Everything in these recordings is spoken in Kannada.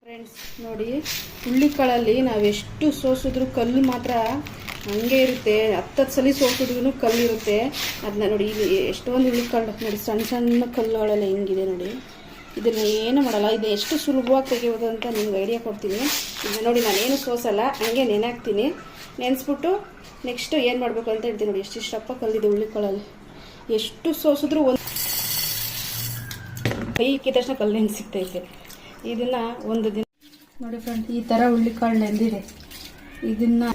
ಫ್ರೆಂಡ್ಸ್ ನೋಡಿ, ಹುಳ್ಳಿಕಾಳಲ್ಲಿ ನಾವೆಷ್ಟು ಸೋಸಿದ್ರು ಕಲ್ಲು ಮಾತ್ರ ಹಂಗೆ ಇರುತ್ತೆ. 10 ಸಲ ಸೋಸಿದ್ರೂ ಕಲ್ಲು ಇರುತ್ತೆ. ಅದನ್ನ ನೋಡಿ, ಇಲ್ಲಿ ಎಷ್ಟೊಂದು ಹುಳ್ಳಿಕಾಳು ನೋಡಿ, ಸಣ್ಣ ಸಣ್ಣ ಕಲ್ಲುಗಳೆಲ್ಲ ಹಿಂಗಿದೆ ನೋಡಿ. ಇದನ್ನು ಏನು ಮಾಡಲ್ಲ, ಇದು ಎಷ್ಟು ಸುಲಭವಾಗಿ ತೆಗೆಯೋದು ಅಂತ ನಿಮ್ಗೆ ಐಡಿಯಾ ಕೊಡ್ತೀನಿ. ಇದನ್ನ ನೋಡಿ, ನಾನೇನು ಸೋಸಲ್ಲ, ಹಂಗೆ ನೆನೆಹಾಕ್ತೀನಿ. ನೆನೆಸ್ಬಿಟ್ಟು ನೆಕ್ಸ್ಟ್ ಏನು ಮಾಡಬೇಕು ಅಂತ ಹೇಳ್ತೀನಿ ನೋಡಿ. ಎಷ್ಟಿಷ್ಟಪ್ಪ ಕಲ್ಲಿದೆ ಹುಳ್ಳಿಕಾಳಲ್ಲಿ, ಎಷ್ಟು ಸೋಸಿದ್ರು ಒಂದು ಕೈ ಇಕ್ಕಿದ ತಕ್ಷಣ ಕಲ್ಲು ನೆನೆಸಿಗ್ತೈತೆ. ಇದನ್ನು ಒಂದು ದಿನ ನೋಡಿ ಫ್ರೆಂಡ್ಸ್, ಈ ಥರ ಹುಳ್ಳಿಕಾಳು ನೆಂದಿದೆ. ಇದನ್ನು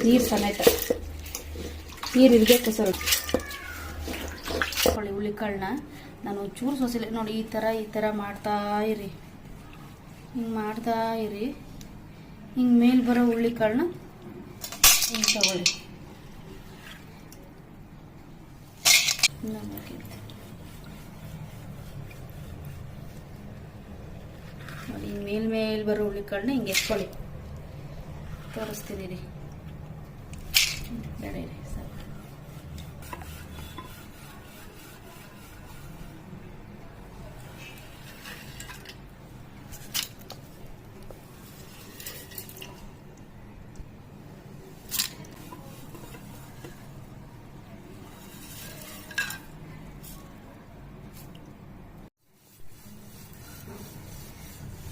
ನೀರು ಸಮೇತ ನೀರು ಇರಬೇಕು ಸರ್. ಹುಳ್ಳಿಕಾಳನ್ನ ನಾನು ಚೂರು ಸೋಸಿಲ್ಲ ನೋಡಿ. ಈ ಥರ ಮಾಡ್ತಾ ಇರಿ, ಹಿಂಗೆ ಮಾಡ್ತಾ ಇರಿ. ಹಿಂಗೆ ಮೇಲೆ ಬರೋ ಹುಳ್ಳಿಕಾಳನ್ನ ಹಿಂಗೆ ತಗೊಳ್ಳಿ. ನೋಡಿ, ಮೇಲೆ ಬರೋ ಹುಳ್ಳಿಕಾಳನ್ನ ಹಿಂಗೆ ಎತ್ಕೊಳ್ಳಿ. ತೋರಿಸ್ತೀನಿ ರೀ, ಬೇಡ ರೀ ಸರ್.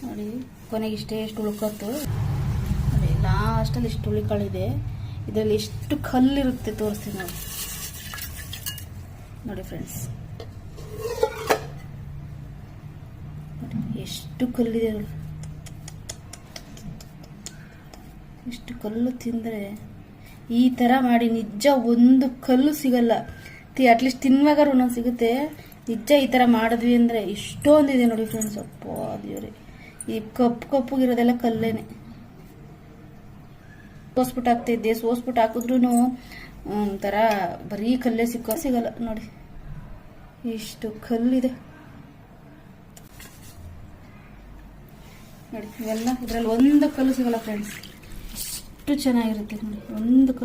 ನೋಡಿ, ಕೊನೆಗೆ ಎಷ್ಟು ಉಳ್ಕೊತ್ತು ನೋಡಿ. ಲಾಸ್ಟಲ್ಲಿ ಇಷ್ಟು ಹುಳಿಕಾಳಿದೆ. ಇದರಲ್ಲಿ ಎಷ್ಟು ಕಲ್ಲಿರುತ್ತೆ ತೋರಿಸ್ತೀನಿ ನೋಡಿ. ನೋಡಿ ಫ್ರೆಂಡ್ಸ್, ಎಷ್ಟು ಕಲ್ಲಿದೆ ನೋಡಿ. ಇಷ್ಟು ಕಲ್ಲು ತಿಂದರೆ ಈ ಥರ ಮಾಡಿ ನಿಜ ಒಂದು ಕಲ್ಲು ಸಿಗಲ್ಲ. ಅಟ್ಲೀಸ್ಟ್ ತಿನ್ನುವಾಗ ಒಂದೊಂದು ಸಿಗುತ್ತೆ. ನಿಜ ಈ ಥರ ಮಾಡಿದ್ವಿ ಅಂದರೆ ಇಷ್ಟೊಂದಿದೆ ನೋಡಿ ಫ್ರೆಂಡ್ಸ್. ಅಪ್ಪ ದೇವ್ರೆ, ಈ ಕಪ್ಪಗಿರೋದೆಲ್ಲ ಕಲ್ಲೇನೆ. ಸೋಸ್ಬಿಟ್ಟು ಹಾಕ್ತಿದ್ದೆ, ಸೋಸ್ಬಿಟ್ಟು ಹಾಕಿದ್ರು ಒಂಥರ ಬರೀ ಕಲ್ಲೇ ಸಿಗಲ್ಲ ನೋಡಿ. ಇಷ್ಟು ಕಲ್ಲಿದೆ ನೋಡಿ. ಇವೆಲ್ಲ ಇದರಲ್ಲಿ ಒಂದು ಕಲ್ಲು ಸಿಗಲ್ಲ ಫ್ರೆಂಡ್ಸ್. ಎಷ್ಟು ಚೆನ್ನಾಗಿರುತ್ತೆ ನೋಡಿ, ಒಂದು ಕಲ್ಲು